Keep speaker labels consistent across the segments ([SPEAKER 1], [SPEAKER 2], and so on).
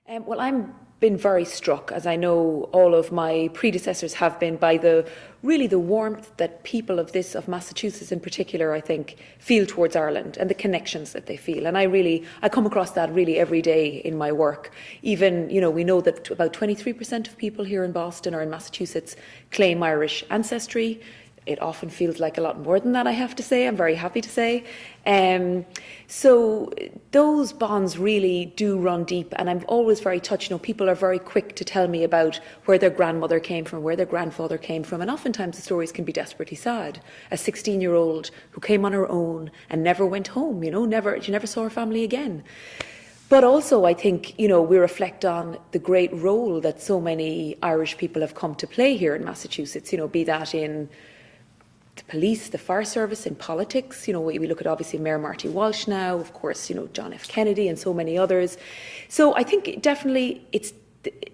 [SPEAKER 1] Well, I'm been very struck, as I know all of my predecessors have been, by the warmth that people of Massachusetts in particular, I think, feel towards Ireland and the connections that they feel. And I come across that really every day in my work. Even, we know that about 23% of people here in Boston or in Massachusetts claim Irish ancestry. It often feels like a lot more than that, I have to say. I'm very happy to say. So those bonds really do run deep, and I'm always very touched. People are very quick to tell me about where their grandmother came from, where their grandfather came from, and oftentimes the stories can be desperately sad. A 16-year-old who came on her own and never went home, she never saw her family again. But also, I think, we reflect on the great role that so many Irish people have come to play here in Massachusetts, be that in the police, the fire service, in politics. We look at obviously Mayor Marty Walsh now, of course, John F. Kennedy and so many others. So I think definitely it's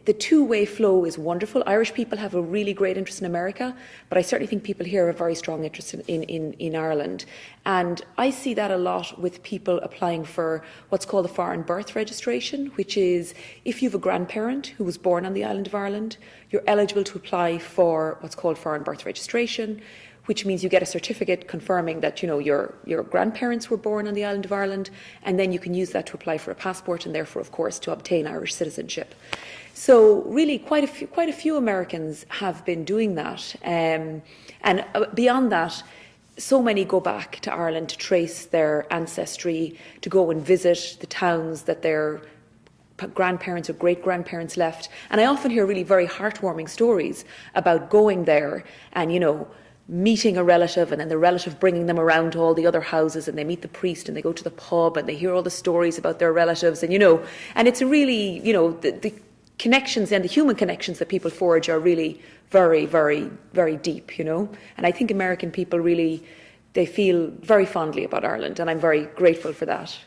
[SPEAKER 1] the two-way flow is wonderful. Irish people have a really great interest in America, but I certainly think people here have a very strong interest in Ireland. And I see that a lot with people applying for what's called a foreign birth registration, which is if you have a grandparent who was born on the island of Ireland, you're eligible to apply for what's called foreign birth registration, which means you get a certificate confirming that your grandparents were born on the island of Ireland, and then you can use that to apply for a passport and therefore, of course, to obtain Irish citizenship. So really, quite a few Americans have been doing that, and beyond that, so many go back to Ireland to trace their ancestry, to go and visit the towns that their grandparents or great-grandparents left. And I often hear really very heartwarming stories about going there and, meeting a relative, and then the relative bringing them around to all the other houses, and they meet the priest and they go to the pub and they hear all the stories about their relatives, and and it's a really, the connections and the human connections that people forge are really very, very, very deep, and I think American people really, they feel very fondly about Ireland, and I'm very grateful for that.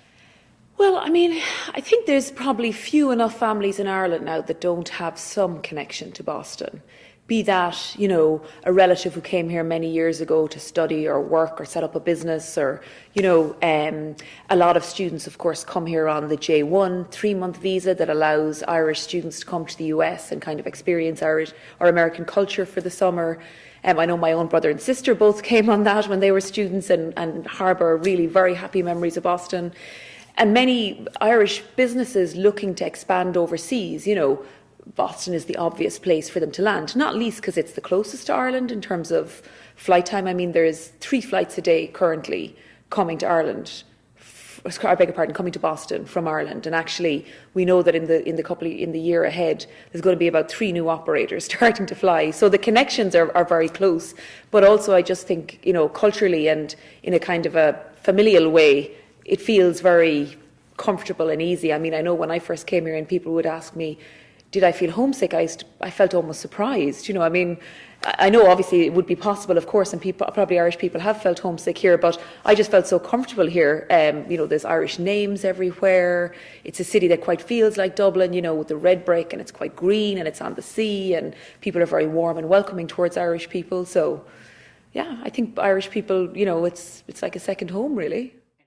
[SPEAKER 1] Well, I think there's probably few enough families in Ireland now that don't have some connection to Boston. Be that, a relative who came here many years ago to study or work or set up a business, or, a lot of students, of course, come here on the J1 3-month visa that allows Irish students to come to the US and kind of experience Irish or American culture for the summer. I know my own brother and sister both came on that when they were students and harbour really very happy memories of Boston. And many Irish businesses looking to expand overseas, Boston is the obvious place for them to land, not least because it's the closest to Ireland in terms of flight time. There's 3 flights a day currently coming to Ireland, coming to Boston from Ireland. And actually, we know that in the year ahead, there's going to be about 3 new operators starting to fly. So the connections are very close. But also, I just think, culturally and in a kind of a familial way, it feels very comfortable and easy. I know when I first came here and people would ask me, did I feel homesick? I felt almost surprised. I know obviously it would be possible, of course, and probably Irish people have felt homesick here, but I just felt so comfortable here. There's Irish names everywhere. It's a city that quite feels like Dublin, with the red brick, and it's quite green and it's on the sea, and people are very warm and welcoming towards Irish people. So, yeah, I think Irish people, it's like a second home, really.